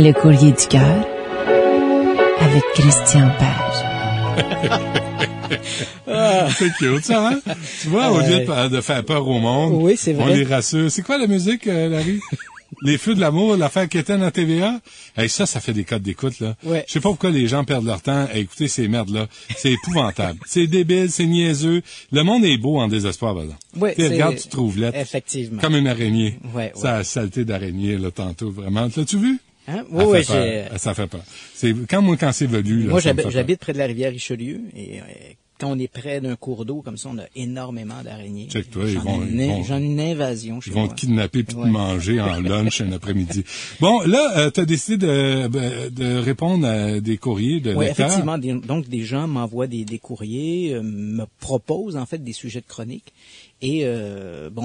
Le courrier du cœur avec Christian Page. C'est cute, ça, hein? Tu vois, au lieu de faire peur au monde, oui, c'est vrai. On les rassure. C'est quoi la musique, Larry? Les Feux de l'amour, l'affaire Quétaine à TVA. Hey, ça fait des codes d'écoute, là. Ouais. Je sais pas pourquoi les gens perdent leur temps à écouter ces merdes-là. C'est épouvantable. C'est débile, c'est niaiseux. Le monde est beau en désespoir, là. Ouais, regarde, tu te trouves là. Effectivement. Comme une araignée. Ouais. Ça a saleté d'araignée, là, tantôt, vraiment. L'as-tu vu? Hein? Oui, ça fait peur. C'est, quand c'est velu, là. Moi, j'habite près de la rivière Richelieu et, quand on est près d'un cours d'eau comme ça, on a énormément d'araignées. Check-toi, j'en ai une invasion chez moi. Ils vont te kidnapper puis te manger en lunch un après-midi. Bon, là, tu as décidé de répondre à des courriers de lecteurs. Oui, effectivement. Donc, des gens m'envoient des courriers, me proposent en fait des sujets de chronique. Et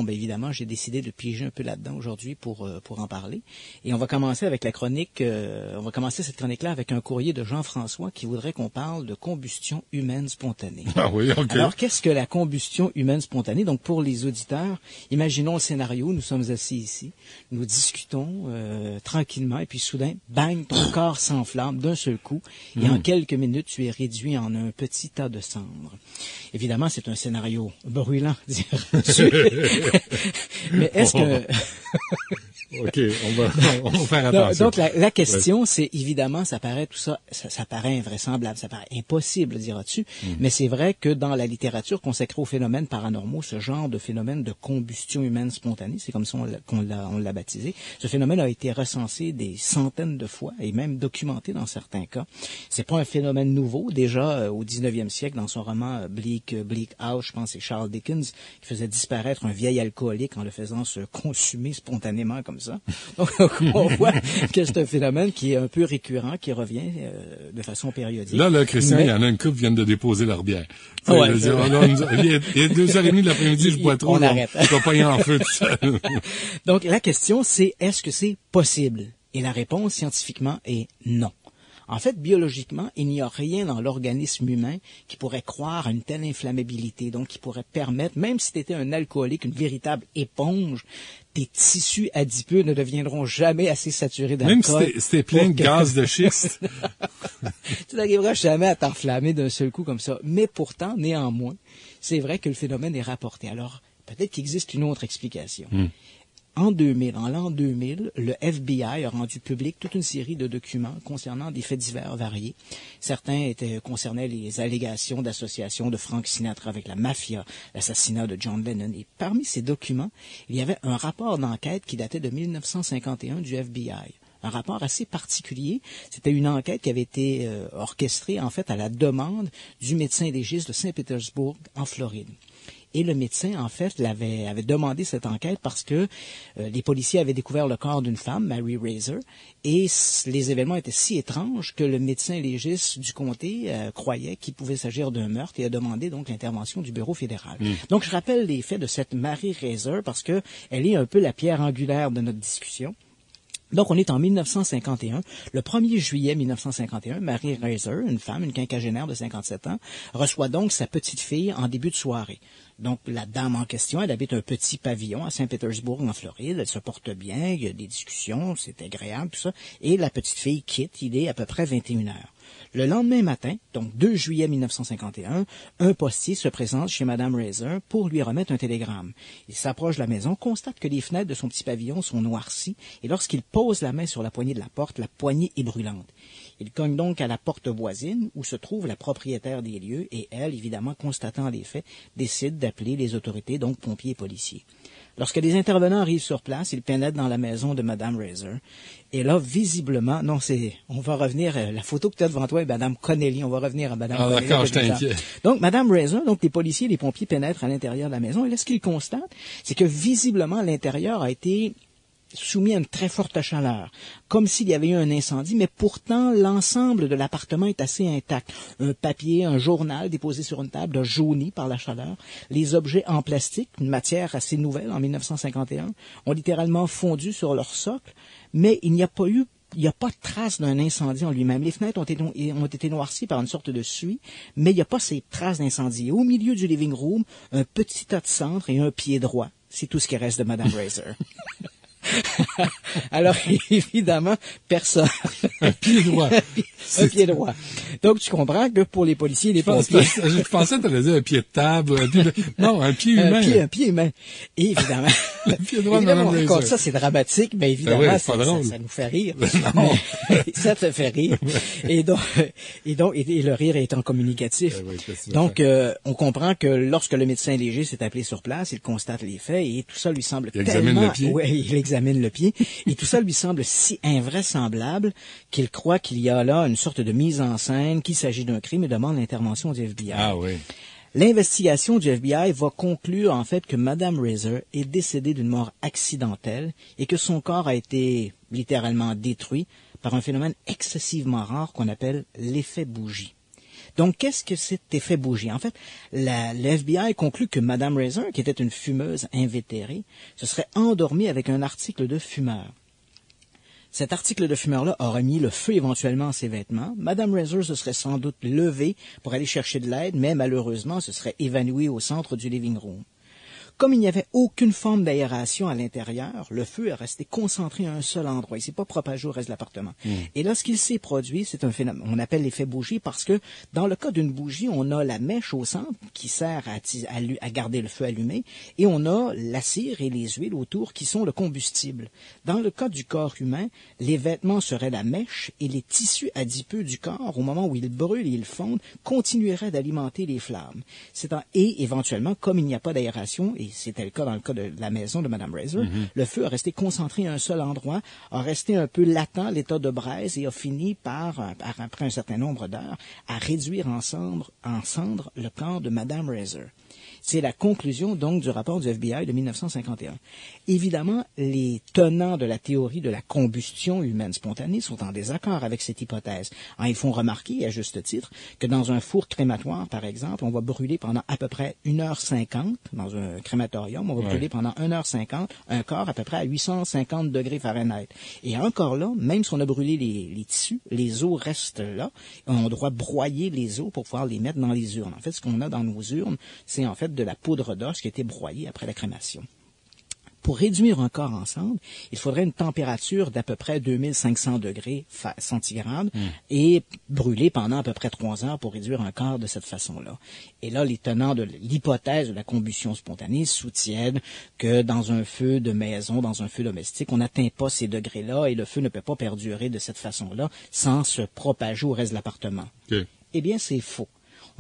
évidemment, j'ai décidé de piéger un peu là-dedans aujourd'hui pour en parler. Et on va commencer avec la chronique. On va commencer cette chronique-là avec un courrier de Jean-François qui voudrait qu'on parle de combustion humaine spontanée. Ah oui, ok. Alors, qu'est-ce que la combustion humaine spontanée? Donc, pour les auditeurs, imaginons le scénario. Nous sommes assis ici, nous discutons tranquillement, et puis soudain, bang, ton corps s'enflamme d'un seul coup, et en quelques minutes, tu es réduit en un petit tas de cendres. Évidemment, c'est un scénario brûlant, dirais-tu. Mais est-ce que... OK, on va faire attention. Donc, la question, c'est évidemment, ça paraît tout ça, ça paraît invraisemblable, ça paraît impossible, diras-tu, mais c'est vrai que dans la littérature consacrée aux phénomènes paranormaux, ce genre de phénomène de combustion humaine spontanée, c'est comme ça qu'on l'a baptisé, ce phénomène a été recensé des centaines de fois et même documenté dans certains cas. C'est pas un phénomène nouveau. Déjà, au 19e siècle, dans son roman Bleak House, je pense que c'est Charles Dickens qui faisait disparaître un vieil alcoolique en le faisant se consumer spontanément comme ça. Donc, on voit que c'est un phénomène qui est un peu récurrent, qui revient de façon périodique. Là, Christian, il y en a une couple qui viennent de déposer leur bière. Il est 2h30 de l'après-midi, je bois trop. On arrête. Je vais pas y en feu tout ça. Donc, la question, c'est est-ce que c'est possible? Et la réponse scientifiquement est non. En fait, biologiquement, il n'y a rien dans l'organisme humain qui pourrait croire à une telle inflammabilité, donc qui pourrait permettre, même si tu étais un alcoolique, une véritable éponge, tes tissus adipeux ne deviendront jamais assez saturés d'alcool. Même si t'es plein de gaz de schiste. Tu n'arriveras jamais à t'enflammer d'un seul coup comme ça. Mais pourtant, néanmoins, c'est vrai que le phénomène est rapporté. Alors, peut-être qu'il existe une autre explication. En l'an 2000, le FBI a rendu public toute une série de documents concernant des faits divers variés. Certains concernaient les allégations d'association de Frank Sinatra avec la mafia, l'assassinat de John Lennon. Et parmi ces documents, il y avait un rapport d'enquête qui datait de 1951 du FBI. Un rapport assez particulier. C'était une enquête qui avait été orchestrée, en fait, à la demande du médecin légiste de Saint-Pétersbourg, en Floride. Et le médecin, en fait, avait demandé cette enquête parce que les policiers avaient découvert le corps d'une femme, Mary Razor, et les événements étaient si étranges que le médecin légiste du comté croyait qu'il pouvait s'agir d'un meurtre et a demandé donc l'intervention du bureau fédéral. Donc, je rappelle les faits de cette Mary Razor parce que elle est un peu la pierre angulaire de notre discussion. Donc, on est en 1951. Le 1er juillet 1951, Mary Razor, une femme, une quinquagénaire de 57 ans, reçoit donc sa petite fille en début de soirée. Donc, la dame en question, elle habite un petit pavillon à Saint-Pétersbourg, en Floride. Elle se porte bien, il y a des discussions, c'est agréable, tout ça. Et la petite fille quitte, il est à peu près 21 heures. Le lendemain matin, donc 2 juillet 1951, un postier se présente chez Mme Razor pour lui remettre un télégramme. Il s'approche de la maison, constate que les fenêtres de son petit pavillon sont noircies, et lorsqu'il pose la main sur la poignée de la porte, la poignée est brûlante. Il cogne donc à la porte voisine où se trouve la propriétaire des lieux, et elle, évidemment, constatant les faits, décide d'appeler les autorités, donc pompiers et policiers. Lorsque les intervenants arrivent sur place, ils pénètrent dans la maison de Mme Razor. Et là, visiblement, on va revenir, la photo que tu as devant toi est Mme Connelly, on va revenir à Mme Connelly. Ah, d'accord, je t'inquiète. Donc, Mme Razor, donc les policiers et les pompiers pénètrent à l'intérieur de la maison, et là, ce qu'ils constatent, c'est que visiblement, l'intérieur a été soumis à une très forte chaleur, comme s'il y avait eu un incendie, mais pourtant l'ensemble de l'appartement est assez intact. Un papier, un journal déposé sur une table a jauni par la chaleur. Les objets en plastique, une matière assez nouvelle en 1951, ont littéralement fondu sur leur socle, mais il n'y a pas de trace d'un incendie en lui-même. Les fenêtres ont été noircies par une sorte de suie, mais il n'y a pas ces traces d'incendie. Au milieu du living room, un petit tas de cendres et un pied droit. C'est tout ce qui reste de Mme Razor. Alors, évidemment, personne. Un pied droit. Un pied droit. Donc, tu comprends que pour les policiers et les pompiers... Je pensais que tu allais dire un pied de table. Non, un pied humain. Un pied humain. Et évidemment... Le pied droit de évidemment, Mme quand ça, c'est dramatique, mais évidemment, ouais, ça nous fait rire. Non. Ça te fait rire. Et le rire étant communicatif. Oui, donc, on comprend que lorsque le médecin légiste s'est appelé sur place, il constate les faits et tout ça lui semble il examine le pied. Ouais, il examine le pied. Et tout ça lui semble si invraisemblable qu'il croit qu'il y a là une sorte de mise en scène, qu'il s'agit d'un crime et demande l'intervention du FBI. Ah oui. L'investigation du FBI va conclure en fait que Mme Razor est décédée d'une mort accidentelle et que son corps a été littéralement détruit par un phénomène excessivement rare qu'on appelle l'effet bougie. Donc, qu'est-ce que cet effet bougie? En fait, le FBI conclut que Mme Razor, qui était une fumeuse invétérée, se serait endormie avec un article de fumeur. Cet article de fumeur-là aurait mis le feu éventuellement à ses vêtements. Mme Razor se serait sans doute levée pour aller chercher de l'aide, mais malheureusement se serait évanouie au centre du living room. Comme il n'y avait aucune forme d'aération à l'intérieur, le feu est resté concentré à un seul endroit. Il ne s'est pas propagé au reste de l'appartement. Et là, ce qu'il s'est produit, c'est un phénomène, on appelle l'effet bougie, parce que dans le cas d'une bougie, on a la mèche au centre qui sert à garder le feu allumé, et on a la cire et les huiles autour qui sont le combustible. Dans le cas du corps humain, les vêtements seraient la mèche et les tissus adipeux du corps, au moment où ils brûlent et ils fondent, continueraient d'alimenter les flammes. Et éventuellement, comme il n'y a pas d'aération, et c'était le cas dans le cas de la maison de Mme Razor, le feu a resté concentré à un seul endroit, a resté un peu latent, l'état de braise, et a fini par, après un certain nombre d'heures, à réduire en cendres le corps de Mme Razor. C'est la conclusion, donc, du rapport du FBI de 1951. Évidemment, les tenants de la théorie de la combustion humaine spontanée sont en désaccord avec cette hypothèse. Ils font remarquer, à juste titre, que dans un four crématoire, par exemple, on va brûler pendant à peu près 1h50, dans un crématorium, on va brûler pendant 1h50 un corps à peu près à 850 degrés Fahrenheit. Et encore là, même si on a brûlé les tissus, les os restent là. On doit broyer les os pour pouvoir les mettre dans les urnes. En fait, ce qu'on a dans nos urnes, c'est en fait de la poudre d'os qui a été broyée après la crémation. Pour réduire un corps en cendres, il faudrait une température d'à peu près 2500 degrés centigrades et brûler pendant à peu près 3 heures pour réduire un corps de cette façon-là. Et là, les tenants de l'hypothèse de la combustion spontanée soutiennent que dans un feu de maison, dans un feu domestique, on n'atteint pas ces degrés-là et le feu ne peut pas perdurer de cette façon-là sans se propager au reste de l'appartement. Okay. Eh bien, c'est faux.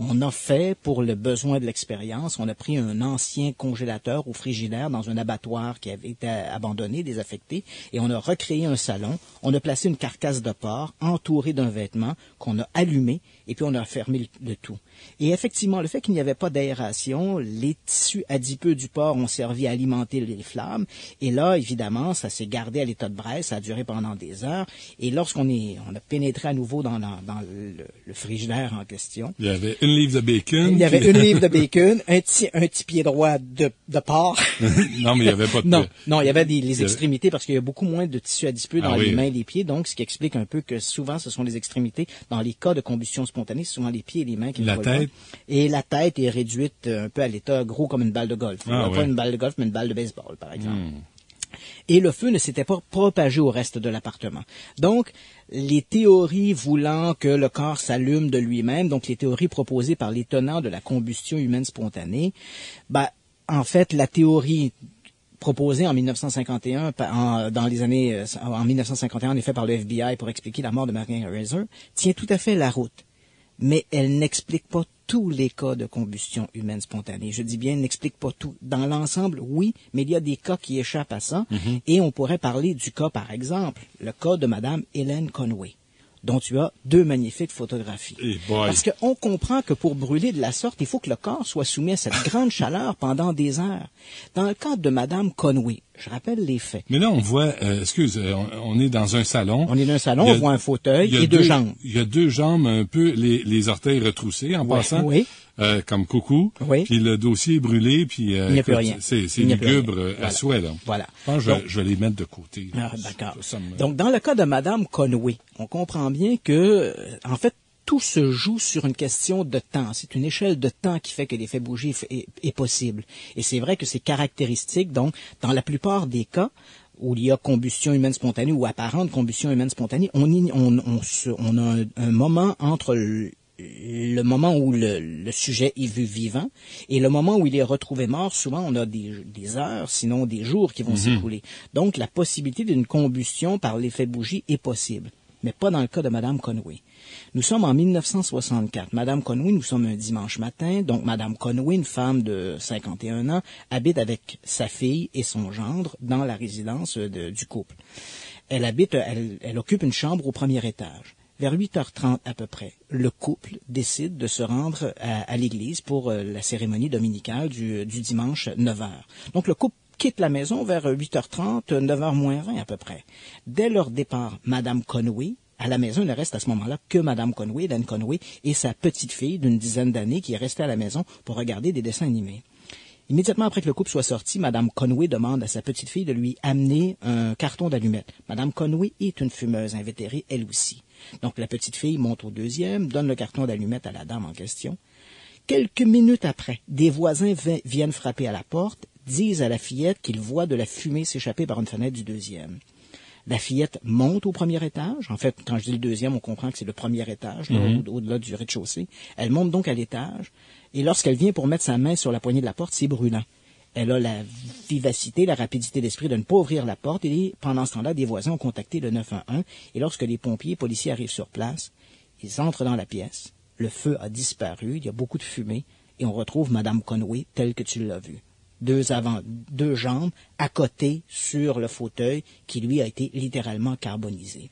On a fait, pour le besoin de l'expérience, on a pris un ancien congélateur ou frigidaire dans un abattoir qui avait été abandonné, désaffecté, et on a recréé un salon. On a placé une carcasse de porc entourée d'un vêtement qu'on a allumé, et puis on a fermé le tout. Et effectivement, le fait qu'il n'y avait pas d'aération, les tissus adipeux du porc ont servi à alimenter les flammes. Et là, évidemment, ça s'est gardé à l'état de braise, ça a duré pendant des heures. Et lorsqu'on a pénétré à nouveau dans le frigidaire en question... Il y avait une livre de bacon. Il y avait une livre de bacon, un petit pied droit de porc. Non, mais il n'y avait pas de... Non, il y avait les extrémités parce qu'il y a beaucoup moins de tissus adipeux dans les mains et les pieds. Donc, ce qui explique un peu que souvent, ce sont les extrémités. Dans les cas de combustion spontanée, c'est souvent les pieds et les mains qui la tête. Et la tête est réduite un peu à l'état gros comme une balle de golf. Pas une balle de golf, mais une balle de baseball, par exemple. Et le feu ne s'était pas propagé au reste de l'appartement. Donc, les théories voulant que le corps s'allume de lui-même, donc les théories proposées par les tenants de la combustion humaine spontanée, en fait, la théorie proposée en 1951, en 1951, en effet, par le FBI pour expliquer la mort de Mme Razor, tient tout à fait la route. Mais elle n'explique pas tous les cas de combustion humaine spontanée. Je dis bien, elle n'explique pas tout. Dans l'ensemble, oui, mais il y a des cas qui échappent à ça. Et on pourrait parler du cas, par exemple, le cas de Mme Helen Conway, dont tu as 2 magnifiques photographies. Parce qu'on comprend que pour brûler de la sorte, il faut que le corps soit soumis à cette grande chaleur pendant des heures. Dans le cas de Mme Conway, je rappelle les faits. Mais là, on voit, on est dans un salon. On est dans un salon, on voit un fauteuil et 2 jambes. Il y a 2 jambes, un peu les orteils retroussés en passant. Oui. Comme coucou. Oui. Puis le dossier est brûlé, puis il n'y a plus rien. C'est lugubre à souhait, là. Voilà. Je pense que je vais les mettre de côté. D'accord. Donc, dans le cas de Mme Conway, on comprend bien que, en fait, tout se joue sur une question de temps. C'est une échelle de temps qui fait que l'effet bougie est possible. Et c'est vrai que c'est caractéristique. Donc, dans la plupart des cas, où il y a combustion humaine spontanée ou apparente combustion humaine spontanée, on a un moment entre le moment où le sujet est vu vivant et le moment où il est retrouvé mort. Souvent, on a des heures, sinon des jours qui vont s'écouler. Donc, la possibilité d'une combustion par l'effet bougie est possible, mais pas dans le cas de Mme Conway. Nous sommes en 1964. Madame Conway, nous sommes un dimanche matin. Donc, Madame Conway, une femme de 51 ans, habite avec sa fille et son gendre dans la résidence du couple. Elle occupe une chambre au premier étage. Vers 8h30 à peu près, le couple décide de se rendre à l'église pour la cérémonie dominicale du dimanche 9h. Donc, le couple quitte la maison vers 8h30, 9h moins 20 à peu près. Dès leur départ, Madame Conway, à la maison, il ne reste à ce moment-là que Madame Conway, Dan Conway, et sa petite fille d'une dizaine d'années qui est restée à la maison pour regarder des dessins animés. Immédiatement après que le couple soit sorti, Madame Conway demande à sa petite fille de lui amener un carton d'allumettes. Madame Conway est une fumeuse invétérée, elle aussi. Donc la petite fille monte au deuxième, donne le carton d'allumettes à la dame en question. Quelques minutes après, des voisins viennent frapper à la porte, disent à la fillette qu'ils voient de la fumée s'échapper par une fenêtre du deuxième. La fillette monte au premier étage. En fait, quand je dis le deuxième, on comprend que c'est le premier étage, là, au-delà du rez-de-chaussée. Elle monte donc à l'étage, et lorsqu'elle vient pour mettre sa main sur la poignée de la porte, c'est brûlant. Elle a la vivacité, la rapidité d'esprit de ne pas ouvrir la porte, et pendant ce temps-là, des voisins ont contacté le 911, et lorsque les pompiers et policiers arrivent sur place, ils entrent dans la pièce, le feu a disparu, il y a beaucoup de fumée, et on retrouve Madame Conway telle que tu l'as vue. Deux jambes à côté sur le fauteuil qui, lui, a été littéralement carbonisé.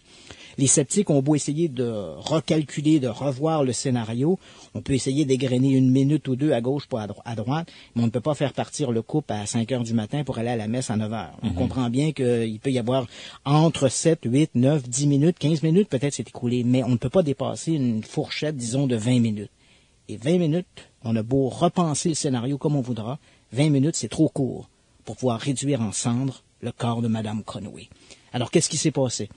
Les sceptiques ont beau essayer de recalculer, de revoir le scénario. On peut essayer d'égrener une minute ou deux à gauche pour à droite, mais on ne peut pas faire partir le couple à 5 heures du matin pour aller à la messe à 9 heures. On comprend bien qu'il peut y avoir entre 7, 8, 9, 10 minutes, 15 minutes peut-être c'est écoulé, mais on ne peut pas dépasser une fourchette, disons, de 20 minutes. Et 20 minutes, on a beau repenser le scénario comme on voudra, 20 minutes, c'est trop court pour pouvoir réduire en cendres le corps de Mme Conway. Alors, qu'est-ce qui s'est passé?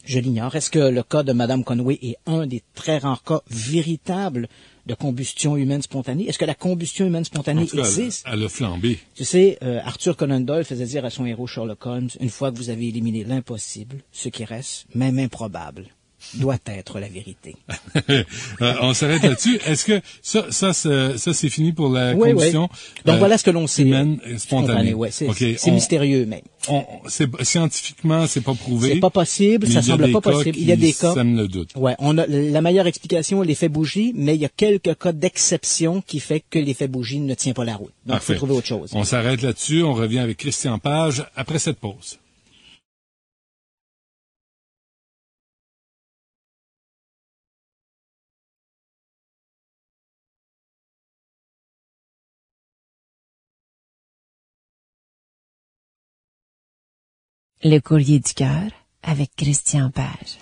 Je l'ignore. Est-ce que le cas de Mme Conway est un des très rares cas véritables de combustion humaine spontanée? Est-ce que la combustion humaine spontanée existe? Elle a flambé. Tu sais, Arthur Conan Doyle faisait dire à son héros Sherlock Holmes, une fois que vous avez éliminé l'impossible, ce qui reste, même improbable, doit être la vérité. On s'arrête là-dessus. Est-ce que ça c'est fini pour la combustion? Donc voilà ce que l'on sait. Humaine spontanée. Ouais, c'est mystérieux, mais scientifiquement, c'est pas prouvé. C'est pas possible, ça semble pas possible. Il y a des cas. Ça me le doute. Ouais, on a la meilleure explication, l'effet bougie, mais il y a quelques cas d'exception qui fait que l'effet bougie ne tient pas la route. Donc il faut trouver autre chose. On s'arrête là-dessus. On revient avec Christian Page après cette pause. Le courrier du cœur avec Christian Page.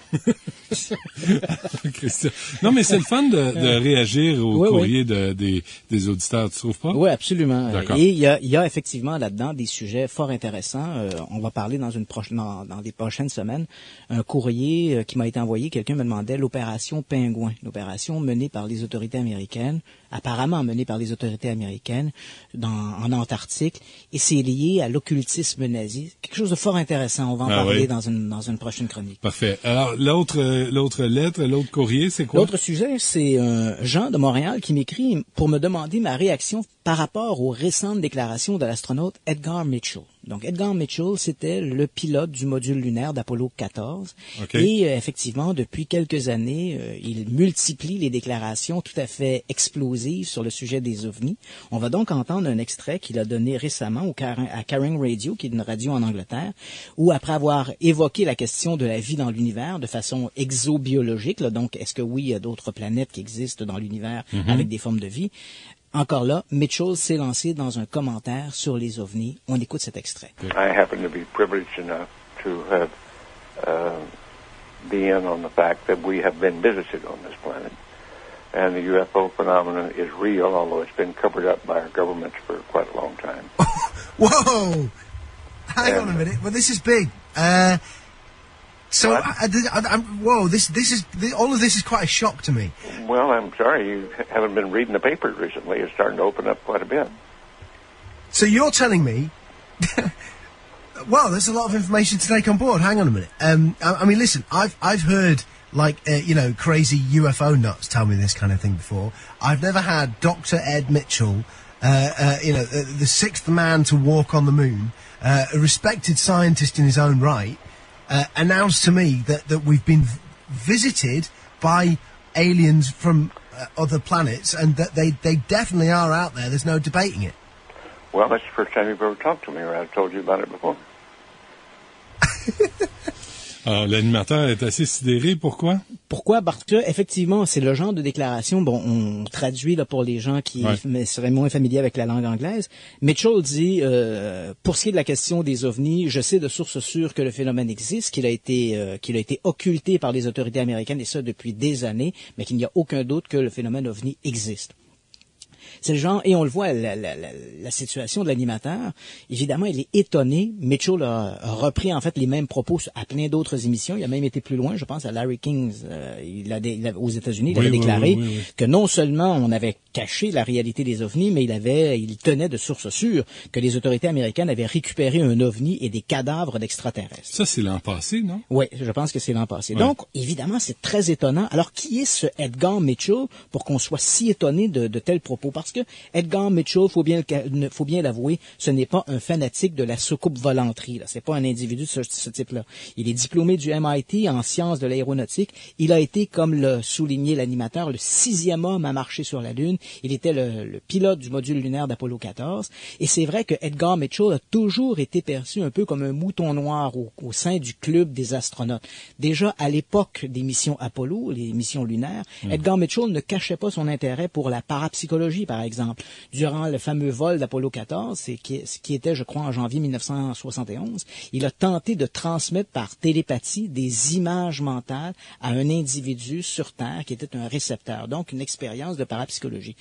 Christian. Non, mais c'est le fun de réagir au courrier des auditeurs, tu trouves pas? Oui, absolument. D'accord. Et il y a effectivement là-dedans des sujets fort intéressants. On va parler dans des prochaines semaines. Un courrier qui m'a été envoyé, quelqu'un me demandait l'opération Pingouin, l'opération menée par les autorités américaines, apparemment menée par les autorités américaines en Antarctique, et c'est lié à l'occultisme nazi. Quelque chose de fort intéressant. On va en parler dans une prochaine chronique. Parfait. Alors, l'autre lettre, l'autre courrier, c'est quoi? L'autre sujet, c'est Jean de Montréal qui m'écrit pour me demander ma réaction par rapport aux récentes déclarations de l'astronaute Edgar Mitchell. Donc, Edgar Mitchell, c'était le pilote du module lunaire d'Apollo 14. Okay. Et effectivement, depuis quelques années, il multiplie les déclarations tout à fait explosives sur le sujet des ovnis. On va donc entendre un extrait qu'il a donné récemment à Caring Radio, qui est une radio en Angleterre, où après avoir évoqué la question de la vie dans l'univers de façon exobiologique, là, donc est-ce que oui, il y a d'autres planètes qui existent dans l'univers avec des formes de vie? Encore là, Mitchell s'est lancé dans un commentaire sur les ovnis. On écoute cet extrait. I happen to be privileged enough to have be in on the fact that we have been visited on this planet. And the UFO phenomenon is real, although it's been covered up by our governments for quite a long time. Whoa! Hang on a minute. Well, this is big. So, whoa! This is all of this is quite a shock to me. Well, I'm sorry you haven't been reading the papers recently. It's starting to open up quite a bit. So you're telling me Well, there's a lot of information to take on board. Hang on a minute. I mean, listen, I've heard crazy UFO nuts tell me this kind of thing before. I've never had Dr. Ed Mitchell, the sixth man to walk on the moon, a respected scientist in his own right, announce to me that we've been visited by aliens from other planets, and that they definitely are out there. There's no debating it. Well, that's the first time you've ever talked to me, or I've told you about it before. Alors, l'animateur est assez sidéré. Pourquoi? Pourquoi? Parce que, effectivement, c'est le genre de déclaration, bon, on traduit là pour les gens qui seraient moins familiers avec la langue anglaise. Mitchell dit, pour ce qui est de la question des ovnis, je sais de sources sûres que le phénomène existe, qu'il a été occulté par les autorités américaines, et ça depuis des années, mais qu'il n'y a aucun doute que le phénomène ovni existe. C'est le genre, et on le voit, la situation de l'animateur, évidemment, il est étonné. Mitchell a repris, en fait, les mêmes propos à plein d'autres émissions. Il a même été plus loin, je pense, à Larry King, aux États-Unis. Il avait déclaré que non seulement on avait caché la réalité des ovnis, mais il tenait de sources sûres que les autorités américaines avaient récupéré un ovni et des cadavres d'extraterrestres. Ça, c'est l'an passé, non? Oui, je pense que c'est l'an passé. Ouais. Donc, évidemment, c'est très étonnant. Alors, qui est ce Edgar Mitchell pour qu'on soit si étonné de tels propos? Parce que Edgar Mitchell, faut bien l'avouer, ce n'est pas un fanatique de la soucoupe volanterie. C'est pas un individu de ce type-là. Il est diplômé du MIT en sciences de l'aéronautique. Il a été, comme l'a souligné l'animateur, le 6e homme à marcher sur la Lune. Il était le pilote du module lunaire d'Apollo 14. Et c'est vrai que Edgar Mitchell a toujours été perçu un peu comme un mouton noir au sein du club des astronautes. Déjà, à l'époque des missions Apollo, les missions lunaires, Edgar Mitchell ne cachait pas son intérêt pour la parapsychologie, par exemple. Durant le fameux vol d'Apollo 14, ce qui était, je crois, en janvier 1971, il a tenté de transmettre par télépathie des images mentales à un individu sur Terre qui était un récepteur, donc une expérience de parapsychologie.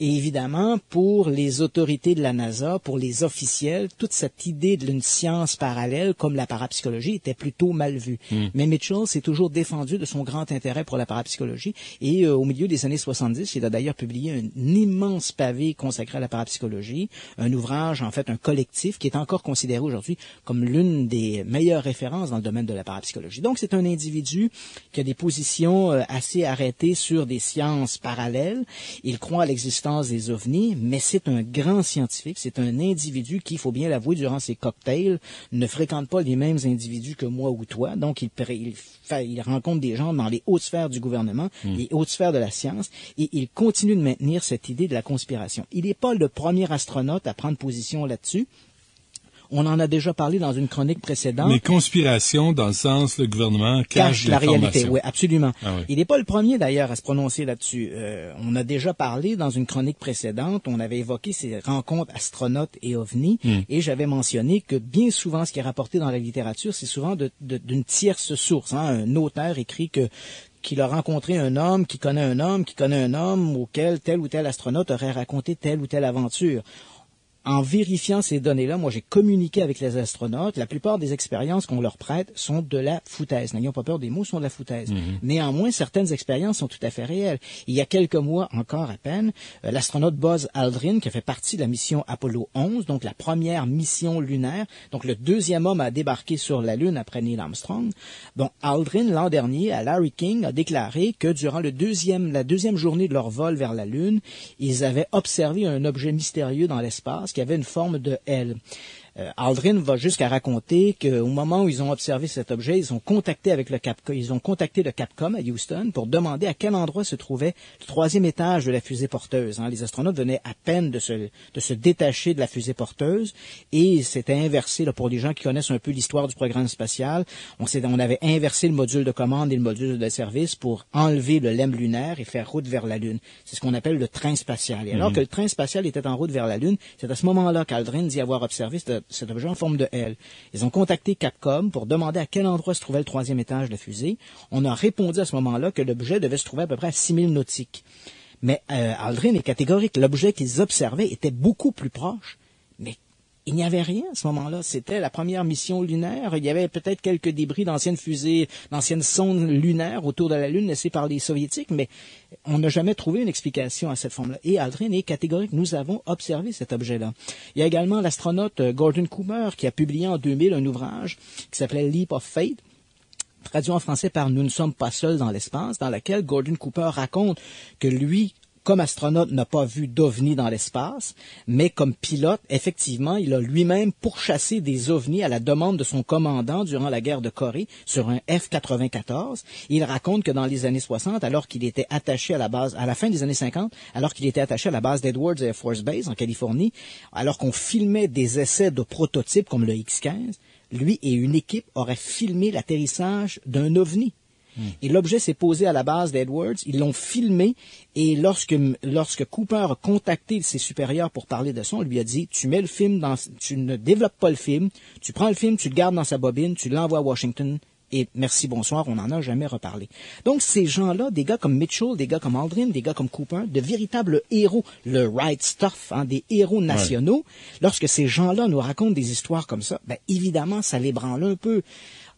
Et évidemment, pour les autorités de la NASA, pour les officiels, toute cette idée d'une science parallèle comme la parapsychologie était plutôt mal vue. Mais Mitchell s'est toujours défendu de son grand intérêt pour la parapsychologie et au milieu des années 70, il a d'ailleurs publié un immense pavé consacré à la parapsychologie, un ouvrage, en fait, un collectif qui est encore considéré aujourd'hui comme l'une des meilleures références dans le domaine de la parapsychologie. Donc, c'est un individu qui a des positions assez arrêtées sur des sciences parallèles. Il croit à l'existence des ovnis, mais c'est un grand scientifique, c'est un individu qui, il faut bien l'avouer, durant ses cocktails, ne fréquente pas les mêmes individus que moi ou toi. Donc, il rencontre des gens dans les hautes sphères du gouvernement, les hautes sphères de la science, et il continue de maintenir cette idée de la conspiration. Il n'est pas le premier astronaute à prendre position là-dessus. On en a déjà parlé dans une chronique précédente. Mais conspiration, dans le sens, le gouvernement cache la réalité. Oui, absolument. Ah oui. Il n'est pas le premier, d'ailleurs, à se prononcer là-dessus. On a déjà parlé dans une chronique précédente, on avait évoqué ces rencontres astronautes et ovnis, et j'avais mentionné que bien souvent, ce qui est rapporté dans la littérature, c'est souvent d'une tierce source. Un auteur écrit qu'il a rencontré un homme qui connaît un homme qui connaît un homme auquel tel ou tel astronaute aurait raconté telle ou telle aventure. En vérifiant ces données-là, moi, j'ai communiqué avec les astronautes. La plupart des expériences qu'on leur prête sont de la foutaise. N'ayons pas peur des mots, sont de la foutaise. Néanmoins, certaines expériences sont tout à fait réelles. Il y a quelques mois, encore à peine, l'astronaute Buzz Aldrin, qui a fait partie de la mission Apollo 11, donc la première mission lunaire, donc le 2e homme à débarquer sur la Lune après Neil Armstrong. Donc, Aldrin, l'an dernier, à Larry King, a déclaré que durant la deuxième journée de leur vol vers la Lune, ils avaient observé un objet mystérieux dans l'espace qui avait une forme de L. Aldrin va jusqu'à raconter qu'au moment où ils ont observé cet objet, ils ont contacté le Capcom à Houston pour demander à quel endroit se trouvait le 3e étage de la fusée porteuse. Les astronautes venaient à peine de se détacher de la fusée porteuse et c'était inversé là, pour les gens qui connaissent un peu l'histoire du programme spatial. On avait inversé le module de commande et le module de service pour enlever le lemme lunaire et faire route vers la Lune. C'est ce qu'on appelle le train spatial. Et alors que le train spatial était en route vers la Lune, c'est à ce moment-là qu'Aldrin dit avoir observé cet objet en forme de L. Ils ont contacté Capcom pour demander à quel endroit se trouvait le 3e étage de la fusée. On a répondu à ce moment-là que l'objet devait se trouver à peu près à 6000 nautiques. Mais Aldrin est catégorique. L'objet qu'ils observaient était beaucoup plus proche, mais Il n'y avait rien à ce moment-là. C'était la première mission lunaire. Il y avait peut-être quelques débris d'anciennes fusées, d'anciennes sondes lunaires autour de la Lune laissées par les Soviétiques, mais on n'a jamais trouvé une explication à cette forme-là. Et Aldrin est catégorique. Nous avons observé cet objet-là. Il y a également l'astronaute Gordon Cooper qui a publié en 2000 un ouvrage qui s'appelait Leap of Faith, traduit en français par Nous ne sommes pas seuls dans l'espace, dans laquelle Gordon Cooper raconte que lui, comme astronaute, n'a pas vu d'ovnis dans l'espace, mais comme pilote, effectivement, il a lui-même pourchassé des ovnis à la demande de son commandant durant la guerre de Corée sur un F-94. Il raconte que dans les années 60, alors qu'il était attaché à la base, à la fin des années 50, alors qu'il était attaché à la base d'Edwards Air Force Base en Californie, alors qu'on filmait des essais de prototypes comme le X-15, lui et une équipe auraient filmé l'atterrissage d'un ovni. Et l'objet s'est posé à la base d'Edwards, ils l'ont filmé, et lorsque Cooper a contacté ses supérieurs pour parler de ça, on lui a dit, tu ne développes pas le film, tu prends le film, tu le gardes dans sa bobine, tu l'envoies à Washington, et merci, bonsoir, on n'en a jamais reparlé. Donc ces gens-là, des gars comme Mitchell, des gars comme Aldrin, des gars comme Cooper, de véritables héros, le right stuff, des héros nationaux, lorsque ces gens-là nous racontent des histoires comme ça, ben évidemment, ça les branle un peu.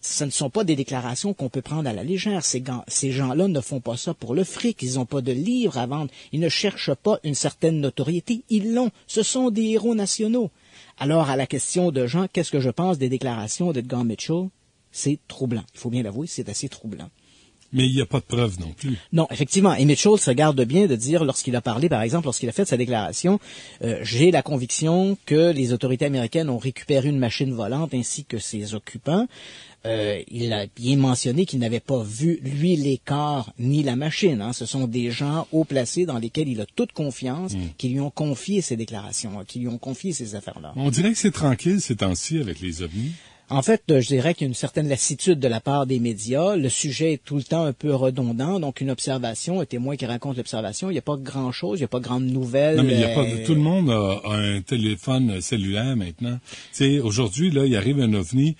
Ce ne sont pas des déclarations qu'on peut prendre à la légère. Ces gens-là ne font pas ça pour le fric. Ils n'ont pas de livres à vendre. Ils ne cherchent pas une certaine notoriété. Ils l'ont. Ce sont des héros nationaux. Alors, à la question de Jean, qu'est-ce que je pense des déclarations d'Edgar Mitchell? C'est troublant. Il faut bien l'avouer, c'est assez troublant. Mais il n'y a pas de preuve non plus. Non, effectivement. Et Mitchell se garde bien de dire, lorsqu'il a parlé, par exemple, lorsqu'il a fait sa déclaration, j'ai la conviction que les autorités américaines ont récupéré une machine volante ainsi que ses occupants. Il a bien mentionné qu'il n'avait pas vu, lui, les corps ni la machine. Ce sont des gens haut placés dans lesquels il a toute confiance, qui lui ont confié ces déclarations, qui lui ont confié ces affaires-là. On dirait que c'est tranquille ces temps-ci avec les ovnis. En fait, je dirais qu'il y a une certaine lassitude de la part des médias. Le sujet est tout le temps un peu redondant. Donc, une observation, un témoin qui raconte l'observation, il n'y a pas grand-chose, il n'y a pas de grandes nouvelles. Non, mais il y a pas tout le monde a un téléphone cellulaire maintenant. Tu sais, aujourd'hui, là, il arrive un ovni,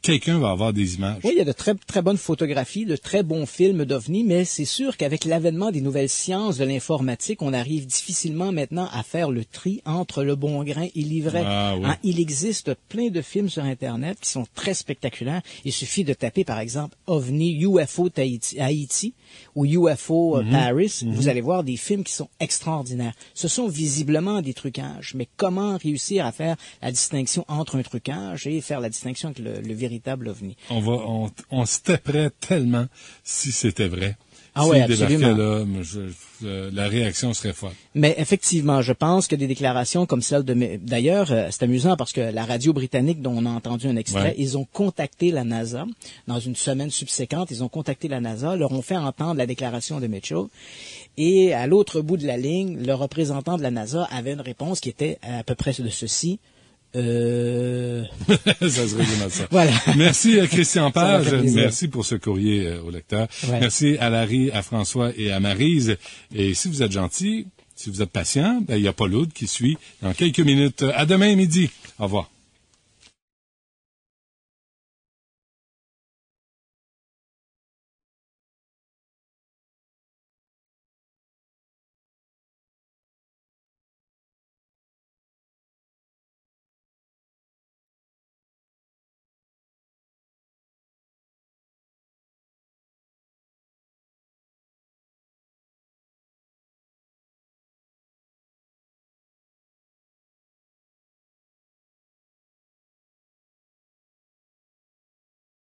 quelqu'un va avoir des images. Oui, il y a de très, très bonnes photographies, de très bons films d'ovnis, mais c'est sûr qu'avec l'avènement des nouvelles sciences de l'informatique, on arrive difficilement maintenant à faire le tri entre le bon grain et l'ivraie. Ah, oui. Il existe plein de films sur Internet qui sont très spectaculaires. Il suffit de taper, par exemple, OVNI, UFO Haïti ou UFO Paris. Vous allez voir des films qui sont extraordinaires. Ce sont visiblement des trucages, mais comment réussir à faire la distinction entre un trucage et faire la distinction avec le véritable OVNI? On se taperait tellement si c'était vrai. Ah oui, absolument. Là, la réaction serait folle. Mais effectivement, je pense que des déclarations comme celle de... D'ailleurs, c'est amusant parce que la radio britannique dont on a entendu un extrait, ils ont contacté la NASA. Dans une semaine subséquente, ils ont contacté la NASA, leur ont fait entendre la déclaration de Mitchell. Et à l'autre bout de la ligne, le représentant de la NASA avait une réponse qui était à peu près de ceci. Ça se résume à ça. Voilà. Merci Christian Page. Merci pour ce courrier au lecteur. Ouais. Merci à Larry, à François et à Maryse. Et si vous êtes gentils, si vous êtes patient, il y a Paul Oud qui suit dans quelques minutes. À demain midi. Au revoir.